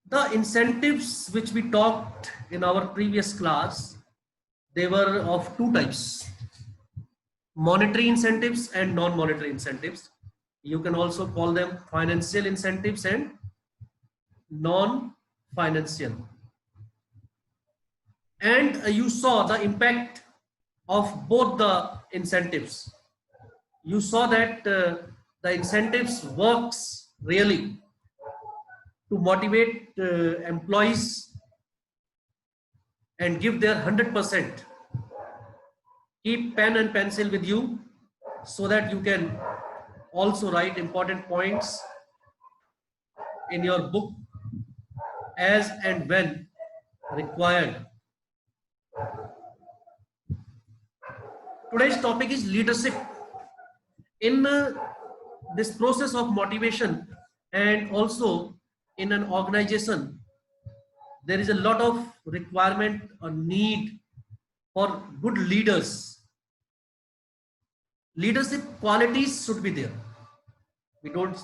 The incentives which we talked in our previous class, they were of two types: monetary incentives and non-monetary incentives. You can also call them financial incentives and non-financial. And you saw the impact of both the incentives. You saw that the incentives works really to motivate employees and give their 100%. Keep pen and pencil with you so that you can also write important points in your book as and when required. Today's topic is leadership. In this process of motivation and also in an organization, there is a lot of requirement or need for good leaders. Leadership qualities should be there. We don't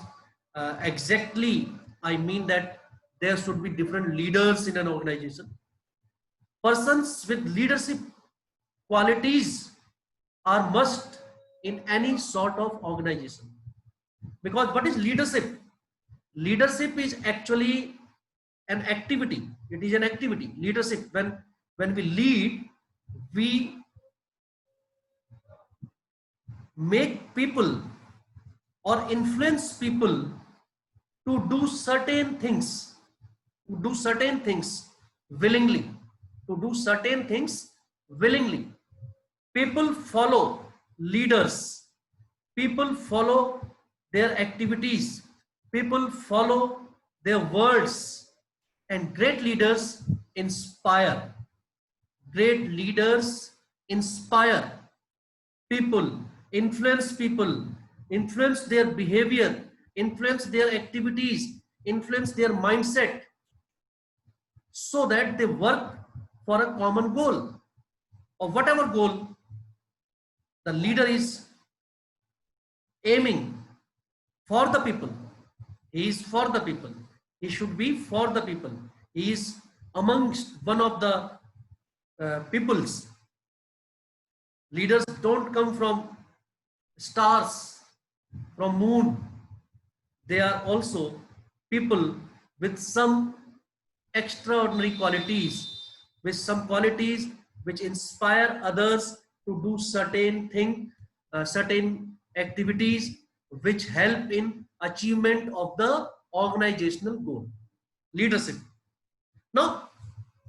exactly, I mean that there should be different leaders in an organization. Persons with leadership qualities are must in any sort of organization. Because what is leadership? Leadership is actually an activity. It is an activity. Leadership, when we lead, we make people or influence people to do certain things, willingly, to do certain things willingly. People follow leaders, people follow their activities, people follow their words, and great leaders inspire. Great leaders inspire people, influence their behavior, influence their activities, influence their mindset, so that they work for a common goal, or whatever goal the leader is aiming for the people. He is for the people. He should be for the people. He is amongst one of the peoples. Leaders don't come from stars, from moon. They are also people with some extraordinary qualities, with some qualities which inspire others to do certain thing, certain activities which help in achievement of the organizational goal. Leadership. Now,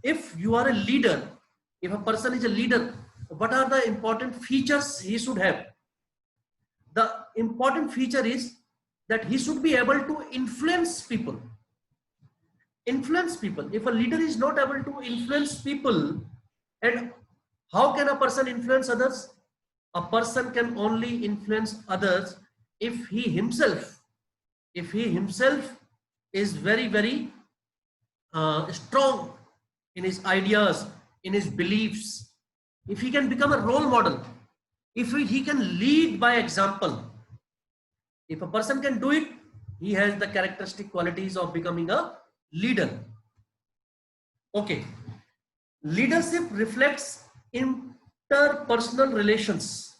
if you are a leader, if a person is a leader, what are the important features he should have? The important feature is that he should be able to influence people. Influence people. If a leader is not able to influence people, and how can a person influence others? A person can only influence others if he himself is very strong in his ideas, in his beliefs. If he can become a role model, if he can lead by example, if a person can do it, he has the characteristic qualities of becoming a leader. Okay. Leadership reflects interpersonal relations.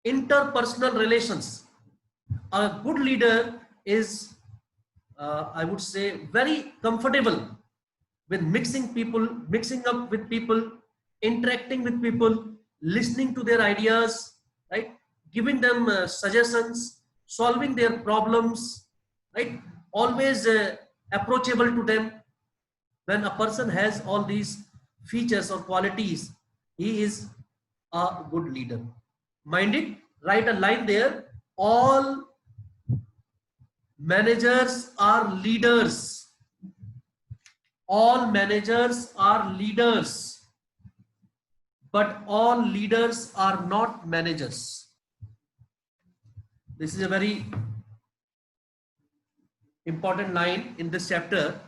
Interpersonal relations. A good leader is, I would say, very comfortable with mixing up with people, interacting with people, listening to their ideas, right? Giving them suggestions, solving their problems, right? Always approachable to them. When a person has all these features or qualities, he is a good leader. Mind it, write a line there. All managers are leaders. All managers are leaders, but all leaders are not managers. This is a very important line in this chapter.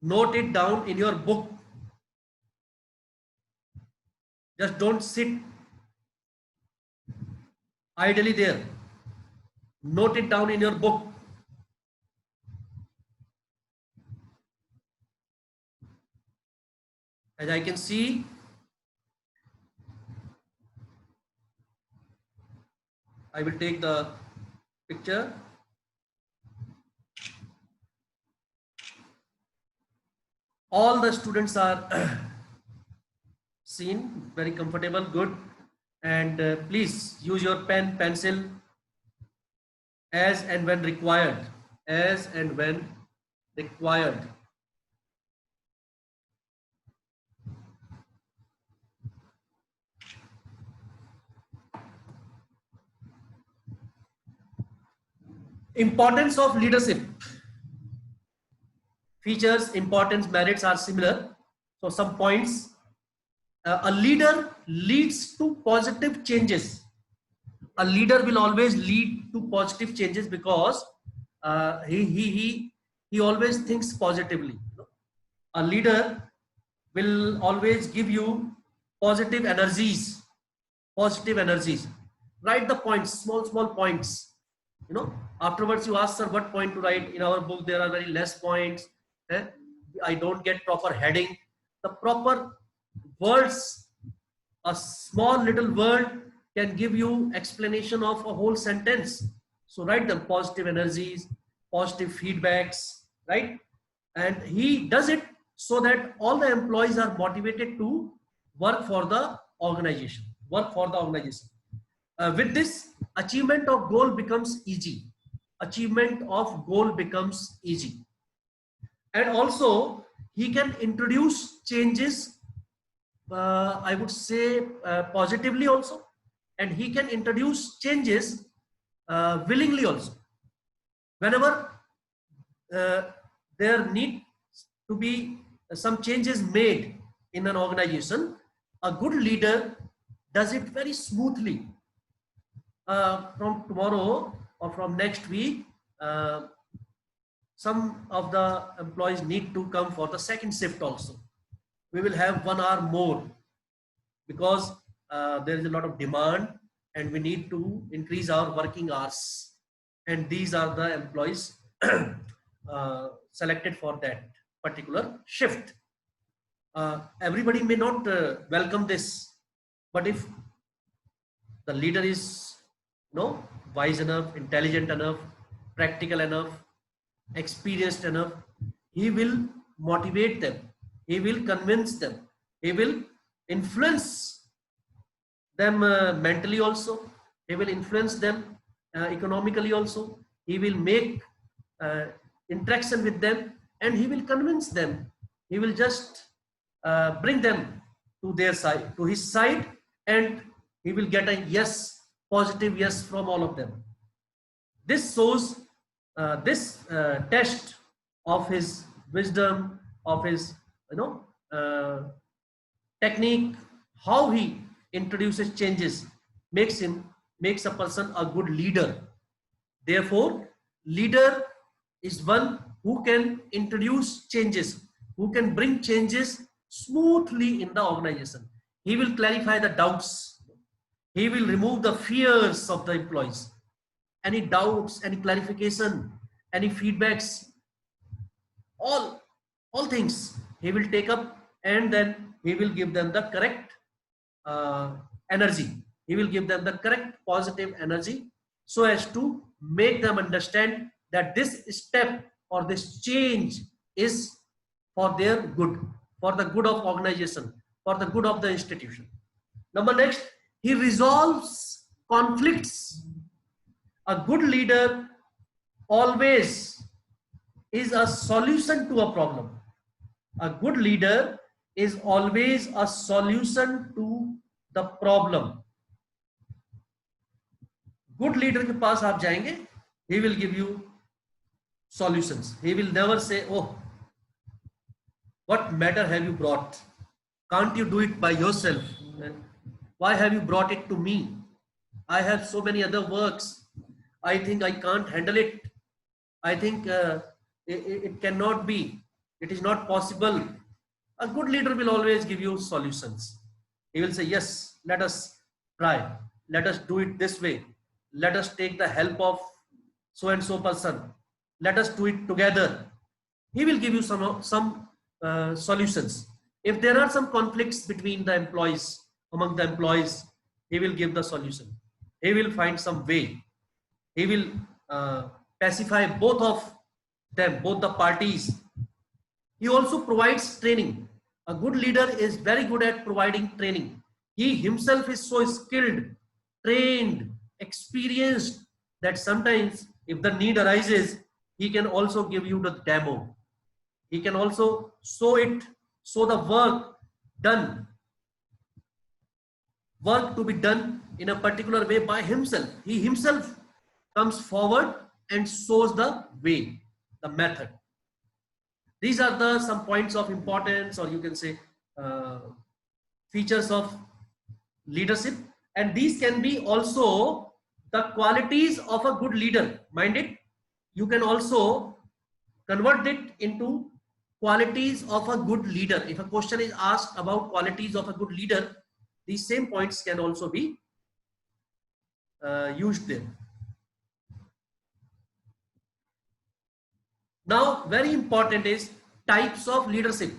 Note it down in your book. Just don't sit idly there. Note it down in your book. As I can see, I will take the picture. All the students are seen, very comfortable, good. And please use your pen, pencil as and when required. As and when required. Importance of leadership. Features, importance, merits are similar. So some points. A leader leads to positive changes. A leader will always lead to positive changes because he always thinks positively. A leader will always give you positive energies. Positive energies. Write the points, small points. Afterwards you ask, sir, what point to write? In our book there are very less points. I don't get proper heading. The proper words, a small little word can give you explanation of a whole sentence. So write them, positive energies, positive feedbacks, right? And he does it so that all the employees are motivated to work for the organization. With this, achievement of goal becomes easy. Achievement of goal becomes easy. And also, he can introduce changes, I would say positively also. And he can introduce changes willingly also. Whenever there need to be some changes made in an organization, a good leader does it very smoothly. From tomorrow or from next week, some of the employees need to come for the second shift also. We will have 1 hour more because there is a lot of demand and we need to increase our working hours. And these are the employees selected for that particular shift. Everybody may not welcome this, but if the leader is wise enough, intelligent enough, practical enough, experienced enough, he will motivate them, he will convince them, he will influence them mentally also, he will influence them economically also, he will make interaction with them, and he will convince them, he will just bring them to their side, to his side, and he will get a yes, positive yes from all of them. This shows this test of his wisdom, of his technique, how he introduces changes, makes a person a good leader. Therefore, leader is one who can introduce changes, who can bring changes smoothly in the organization. He will clarify the doubts. He will remove the fears of the employees. Any doubts, any clarification, any feedbacks, all things he will take up, and then he will give them the correct energy. He will give them the correct positive energy so as to make them understand that this step or this change is for their good, for the good of organization, for the good of the institution. Number next, he resolves conflicts. A good leader always is a solution to a problem. A good leader is always a solution to the problem. Good leader के पास आप जाएंगे, he will give you solutions. He will never say, oh, what matter have you brought? Can't you do it by yourself? Why have you brought it to me? I have so many other works. I think I can't handle it. I think it cannot be. It is not possible. A good leader will always give you solutions. He will say, yes, let us try. Let us do it this way. Let us take the help of so and so person. Let us do it together. He will give you some solutions. If there are some conflicts between the employees, among the employees, he will give the solution. He will find some way. He will pacify both of them, both the parties. He also provides training. A good leader is very good at providing training. He himself is so skilled, trained, experienced that sometimes if the need arises, he can also give you the demo. He can also show the work to be done in a particular way by himself. He himself comes forward and shows the way, the method. These are the some points of importance, or you can say features of leadership, and these can be also the qualities of a good leader. Mind it, you can also convert it into qualities of a good leader. If a question is asked about qualities of a good leader, these same points can also be used there. Now, very important is types of leadership,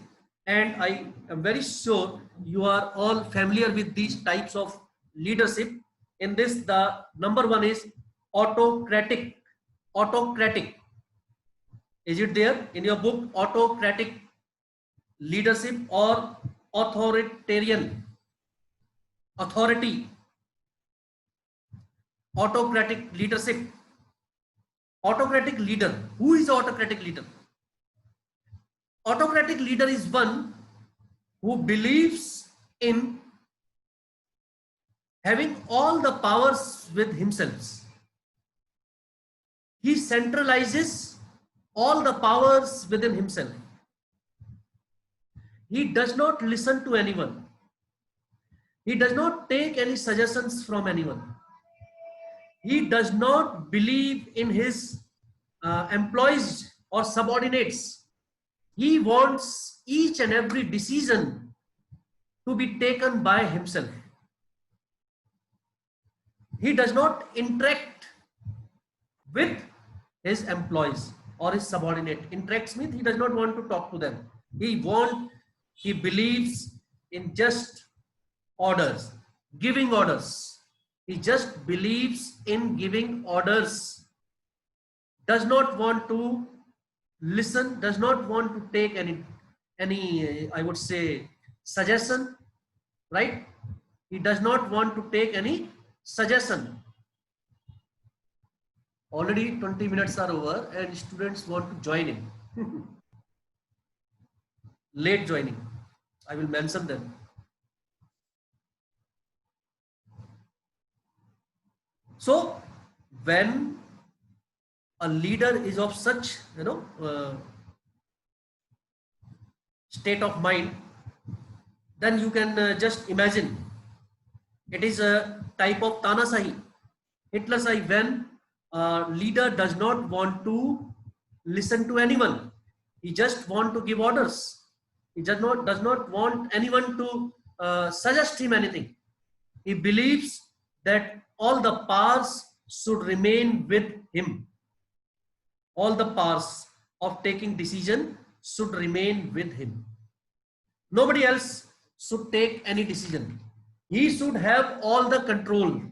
and I am very sure you are all familiar with these types of leadership. In this, the number one is autocratic. Autocratic. Is it there in your book? Autocratic leadership or authoritarian? Authority. Autocratic leadership. Autocratic leader. Who is autocratic leader? Autocratic leader is one who believes in having all the powers with himself. He centralizes all the powers within himself. He does not listen to anyone. He does not take any suggestions from anyone. He does not believe in his employees or subordinates. He wants each and every decision to be taken by himself. He does not interact with his employees or his subordinate. Interacts means he does not want to talk to them. He believes in just orders, giving orders. He just believes in giving orders. Does not want to listen, does not want to take any I would say suggestion, right? He does not want to take any suggestion. Already 20 minutes are over and students want to join in. Late joining. I will mention them. So when a leader is of such, state of mind, then you can just imagine it is a type of Tanasahi, Hitlersahi, when a leader does not want to listen to anyone. He just want to give orders. He does not want anyone to suggest him anything. He believes that all the powers should remain with him. All the powers of taking decision should remain with him. Nobody else should take any decision. He should have all the control.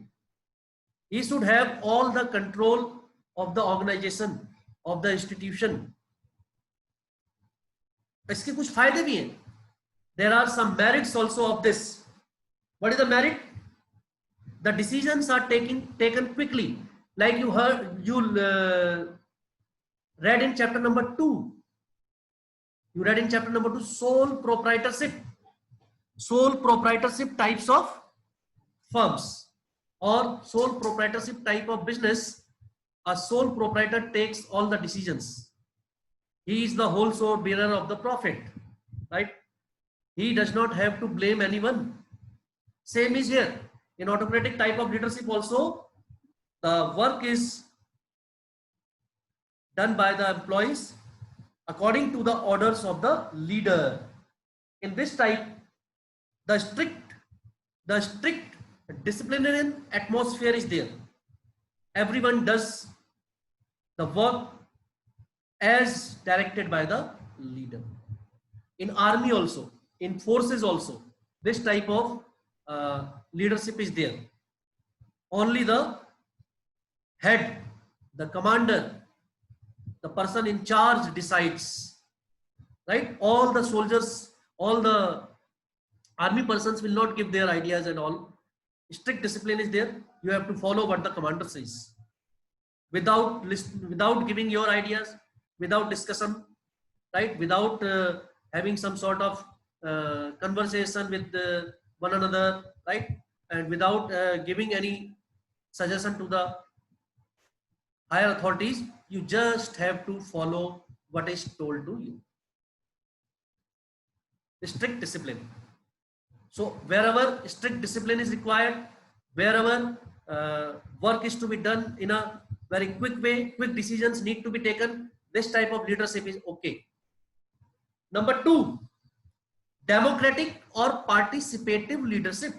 He should have all the control of the organization, of the institution. इसके कुछ फायदे भी हैं. There are some merits also of this. What is the merit? The decisions are taken quickly. Like you read in chapter number 2. You read in chapter number 2, sole proprietorship. Sole proprietorship types of firms or sole proprietorship type of business. A sole proprietor takes all the decisions. He is the whole sword bearer of the profit, right? He does not have to blame anyone. Same is here. In autocratic type of leadership also, the work is done by the employees according to the orders of the leader. In this type, the strict disciplinary atmosphere is there. Everyone does the work as directed by the leader. In army also, in forces also, this type of leadership is there. Only the head, the commander, the person in charge decides, right? All the soldiers, all the army persons will not give their ideas and all. Strict discipline is there. You have to follow what the commander says without without giving your ideas, without discussion, right? Without having some sort of conversation with one another, right? And without giving any suggestion to the higher authorities, you just have to follow what is told to you. Strict discipline. So wherever strict discipline is required, wherever work is to be done in a very quick way, quick decisions need to be taken, this type of leadership is okay. Number 2, democratic or participative leadership.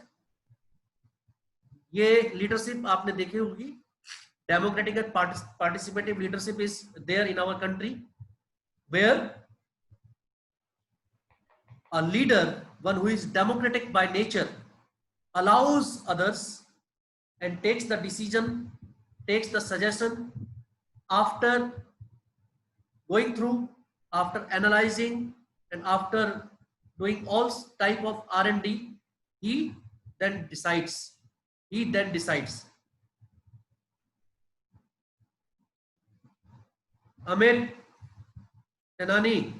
ये leadership आपने देखी होगी. Democratic and participative leadership is there in our country, where a leader, one who is democratic by nature, allows others and takes the decision, takes the suggestion after going through, after analyzing, and after doing all type of R&D, he then decides. Amit, Tenani,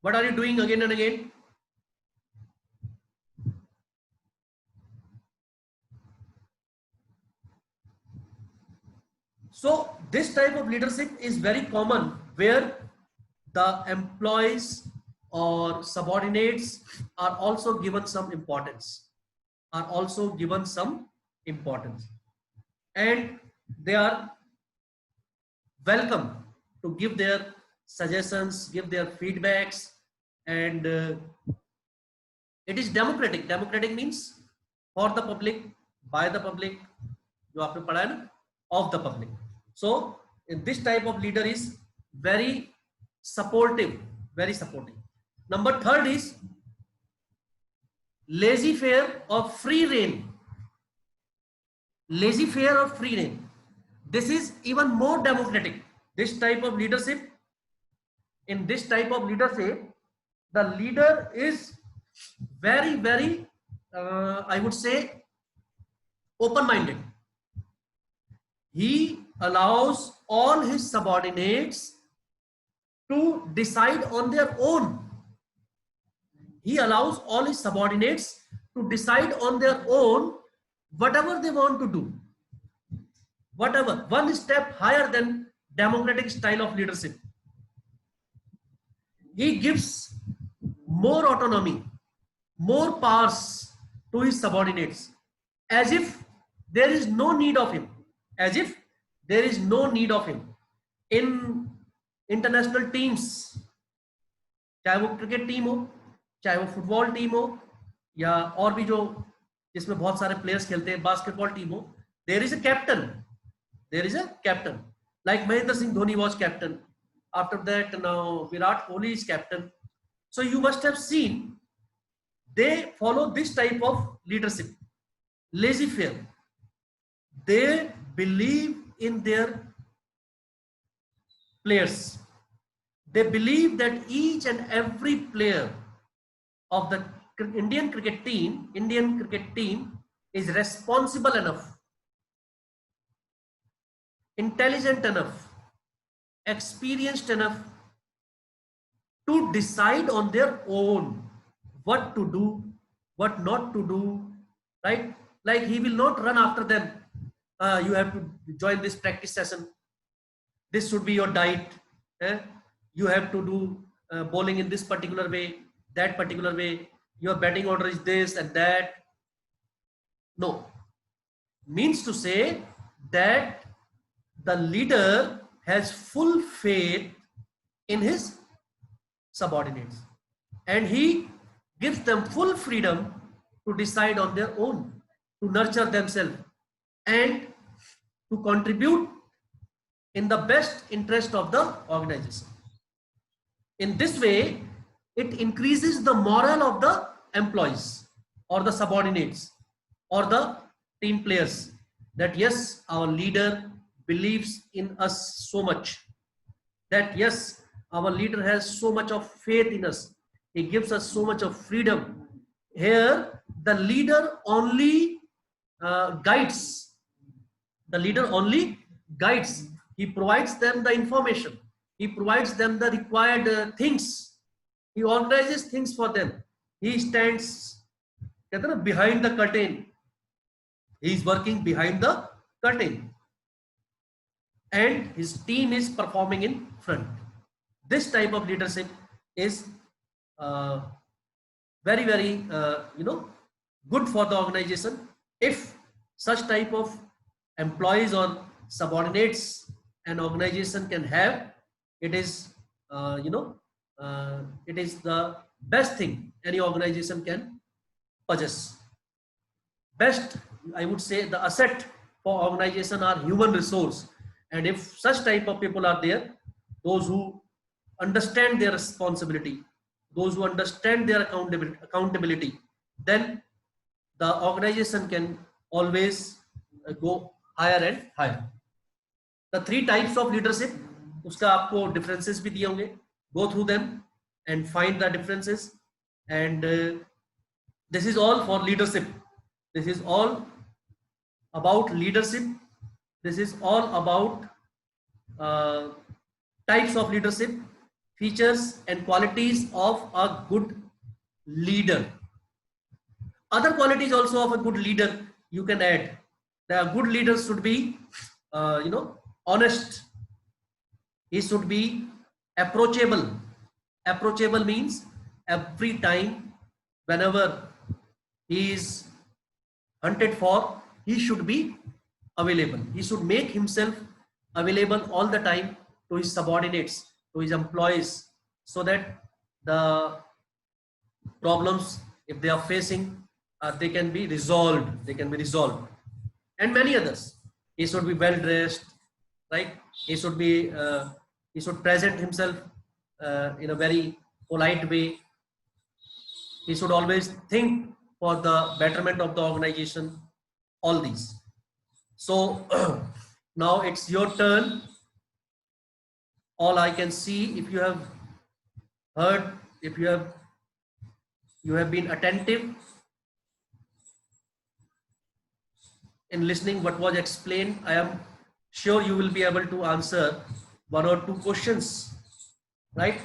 what are you doing again and again? So this type of leadership is very common, where the employees or subordinates are also given some importance, and they are welcome to give their suggestions, give their feedbacks, and it is democratic. Democratic means for the public, by the public, जो आपने पढ़ा है ना, of the public. So this type of leader is very supportive, very supportive. Number 3 is laissez-faire or free rein. Laissez-faire or free rein. This is even more democratic. This type of leadership, in this type of leadership, the leader is very, very, I would say, open-minded. He allows all his subordinates to decide on their own. He allows all his subordinates to decide on their own whatever they want to do. Whatever, one step higher than democratic style of leadership. He gives more autonomy, more powers to his subordinates, as if there is no need of him. As if there is no need of him. In international teams, चाहे वो cricket team हो, चाहे वो football team हो, या और भी जो जिसमें बहुत सारे प्लेयर्स खेलते हैं, बास्केटबॉल टीम हो, there is a captain. There is a captain. Like Mahendra Singh Dhoni was captain. After that, now Virat Kohli is captain. So you must have seen they follow this type of leadership, laissez-faire. They believe in their players. They believe that each and every player of the Indian cricket team is responsible enough, intelligent enough, experienced enough to decide on their own what to do, what not to do, right? Like he will not run after them. You have to join this practice session. This should be your diet. You have to do bowling in this particular way, that particular way. Your batting order is this and that. No. Means to say that the leader has full faith in his subordinates, and he gives them full freedom to decide on their own, to nurture themselves, and to contribute in the best interest of the organization. In this way, it increases the morale of the employees or the subordinates or the team players, that yes, our leader believes in us so much, that yes, our leader has so much of faith in us, he gives us so much of freedom. Here the leader only guides, the leader only guides, he provides them the information, he provides them the required things, he organizes things for them, he stands behind the curtain, he is working behind the curtain, and his team is performing in front. This type of leadership is uh, very very good for the organization. If such type of employees or subordinates an organization can have, it is it is the best thing any organization can possess. Best, I would say, the asset for organization are human resource, and if such type of people are there, those who understand their responsibility, those who understand their accountability, then the organization can always go higher and higher. The three types of leadership, uska aapko differences bhi diye honge, go through them and find the differences. And this is all for leadership, this is all about leadership, this is all about types of leadership, features and qualities of a good leader. Other qualities also of a good leader you can add. The good leader should be honest, he should be approachable. Approachable means every time, whenever he is hunted for, he should be available, he should make himself available all the time to his subordinates, to his employees, so that the problems, if they are facing, they can be resolved, and many others. He should be well dressed, right? He should be he should present himself in a very polite way, he should always think for the betterment of the organization, all these. So now it's your turn. All I can see, if you have heard, if you have been attentive in listening what was explained, I am sure you will be able to answer one or two questions, right?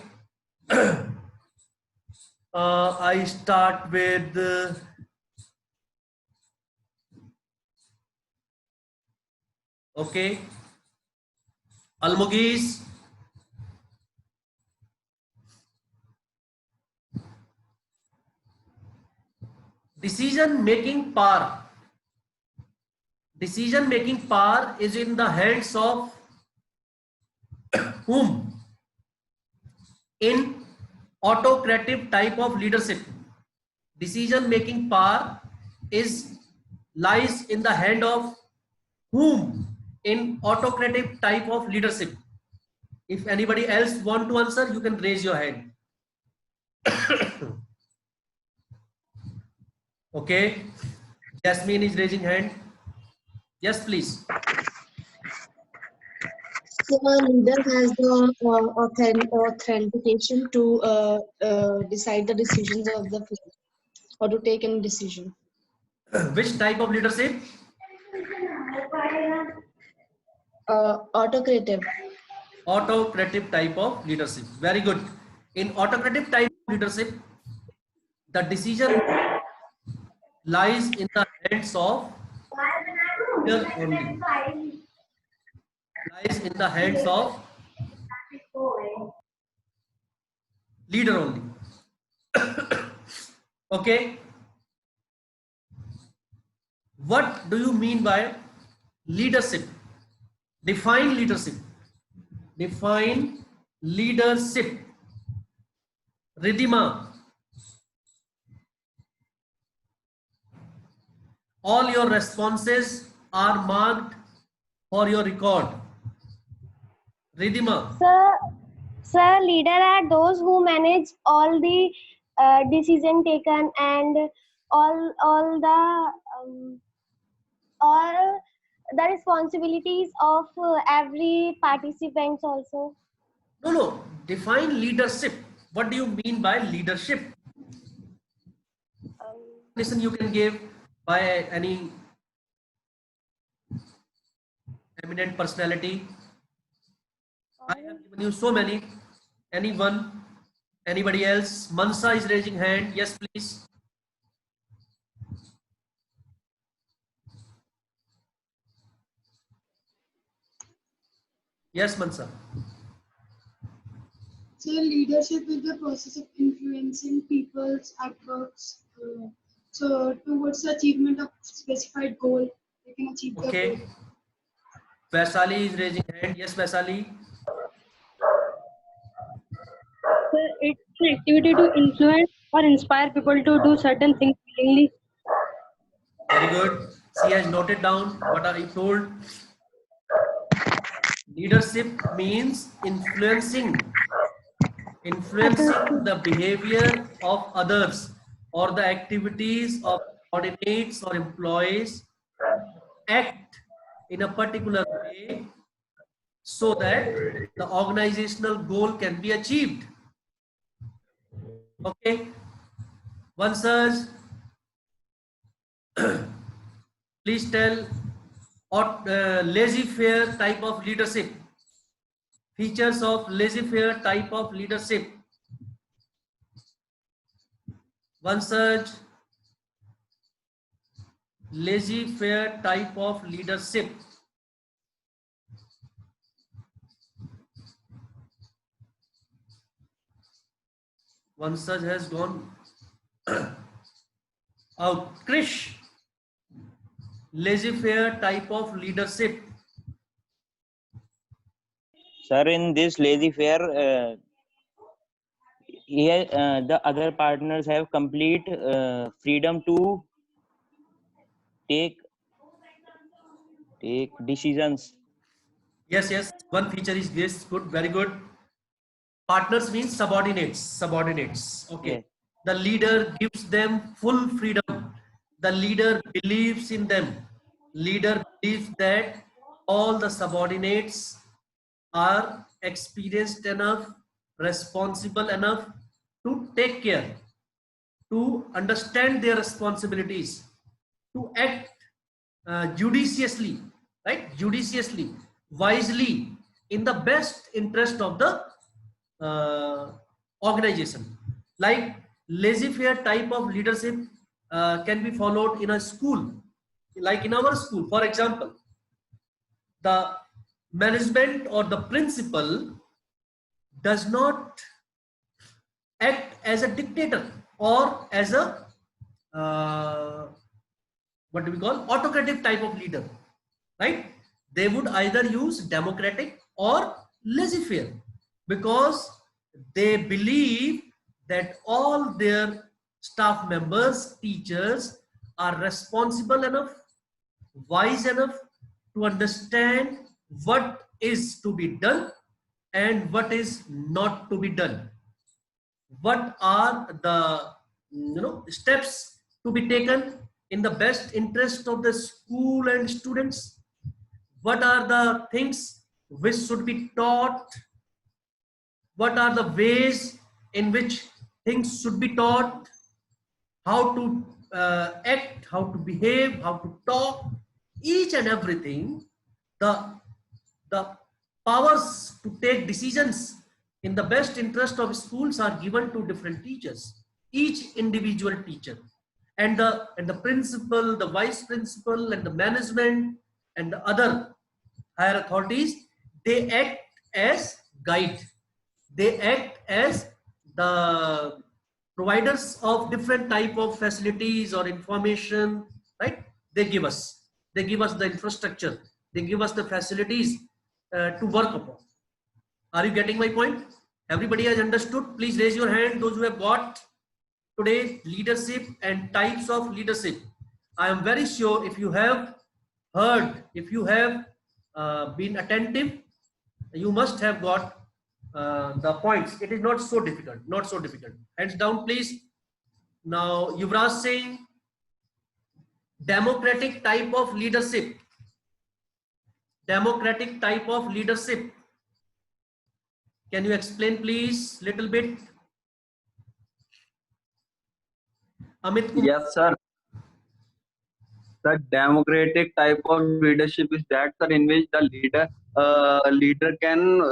I start with okay, Almugis. Decision making power is in the hands of whom? In autocratic type of leadership, decision making power lies in the hand of whom? In autocratic type of leadership. If anybody else want to answer, you can raise your hand. Okay, Jasmine is raising hand. Yes, please. The leader has the authentication to decide the decisions of the field or to take any decision. Which type of leadership? Autocratic. Autocratic type of leadership. Very good. In autocratic type of leadership, the decision lies in the hands of leader only. Lies in the hands of leader only. Okay. What do you mean by leadership? Define leadership. Define leadership. Ridhima. All your responses are marked for your record. Ridhima. Sir, leader are those who manage all the decision taken and all all the responsibilities of every participants also. No, no. Define leadership. What do you mean by leadership? Um, Listen, you can give by any eminent personality. I have given you so many. Anyone? Anybody else? Mansa is raising hand. Yes, please. Yes, Mansa. So leadership is the process of influencing people's efforts so towards the achievement of specified goal. They can achieve their goal. Okay. Vaisali is raising hand. Yes, Vaisali. So it's an activity to influence or inspire people to do certain things willingly. Very good. She has noted down what I told. Leadership means influencing the behavior of others or the activities of subordinates or employees act in a particular way so that the organizational goal can be achieved. Okay. One search. Please tell laissez-faire type of leadership. Features of laissez-faire type of leadership. One search. Laissez-faire type of leadership. One search has gone out. Krish. Laissez-faire type of leadership. Sir, in this laissez-faire, here the other partners have complete freedom to take decisions. Yes, yes. One feature is this. Good, very good. Partners means subordinates. Subordinates. Okay. Yes. The leader gives them full freedom. The leader believes in them. Leader believes that all the subordinates are experienced enough, responsible enough to take care, to understand their responsibilities, to act judiciously, right? Judiciously, wisely, in the best interest of the organization. Like laissez-faire type of leadership can be followed in a school, like in our school. For example, the management or the principal does not act as a dictator or as a what do we call autocratic type of leader, right? They would either use democratic or laissez-faire because they believe that all their staff members, teachers are responsible enough, wise enough to understand what is to be done and what is not to be done. What are the steps to be taken in the best interest of the school and students? What are the things which should be taught? What are the ways in which things should be taught? How to act, how to behave, how to talk, each and everything. The powers to take decisions in the best interest of schools are given to different teachers, each individual teacher, and the principal, the vice principal, and the management and the other higher authorities, they act as guide. They act as the providers of different type of facilities or information, right? They give us the infrastructure, they give us the facilities to work upon. Are you getting my point? Everybody has understood? Please raise your hand, those who have got today leadership and types of leadership. I am very sure if you have heard, if you have been attentive, you must have got the points. It is not so difficult. Not so difficult. Hands down, please. Now, Yuvraj Singh, democratic type of leadership. Democratic type of leadership. Can you explain, please, little bit? Amit Kumar. Yes, sir. The democratic type of leadership is that, sir, in which the leader can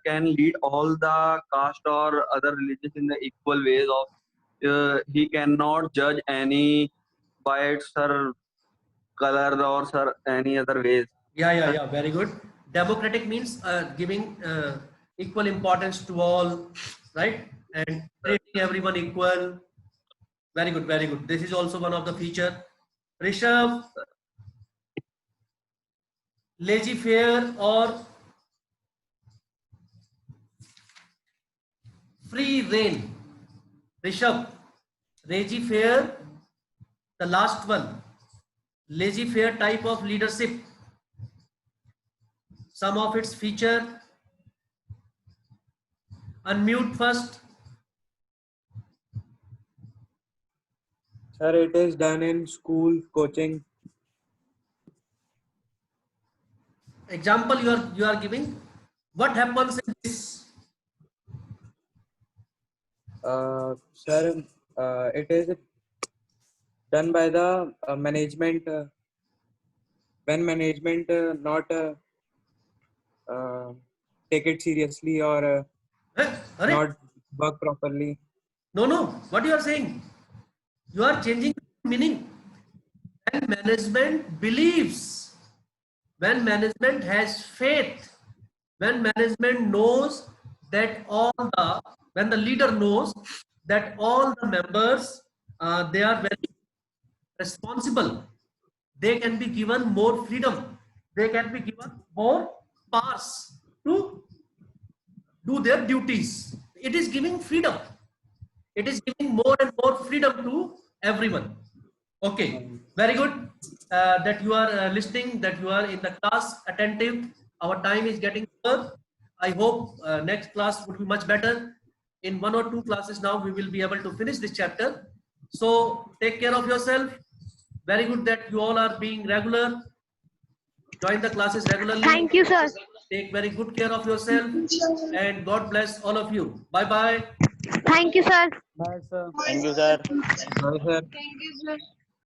can lead all the caste or other religions in the equal ways of he cannot judge any by its sir color or sir any other ways. Yeah. Very good. Democratic means giving equal importance to all, right? And treating everyone equal. Very good, very good. This is also one of the feature. Rishabh, laissez-faire or free reign. Rishabh, laissez-faire, the last one. Laissez-faire type of leadership. Some of its feature. Unmute first. Sir, it is done in school, coaching. Example you are giving. What happens in this? Sir, it is done by the management when management not take it seriously or Arre? not work properly. No. What you are saying? You are changing meaning. When management believes, when management has faith, when management knows that when the leader knows that all the members, they are very responsible, they can be given more freedom, they can be given more powers to do their duties. It is giving freedom. It is giving more and more freedom to everyone. Okay, very good that you are listening, that you are in the class attentive. Our time is getting over. I hope next class would be much better. In 1 or 2 classes now, we will be able to finish this chapter. So take care of yourself. Very good that you all are being regular. Join the classes regularly. Thank you, sir. Take very good care of yourself. And God bless all of you. Bye-bye. Thank you, sir. Bye, sir. Thank you, sir. Bye, sir. Thank you, sir.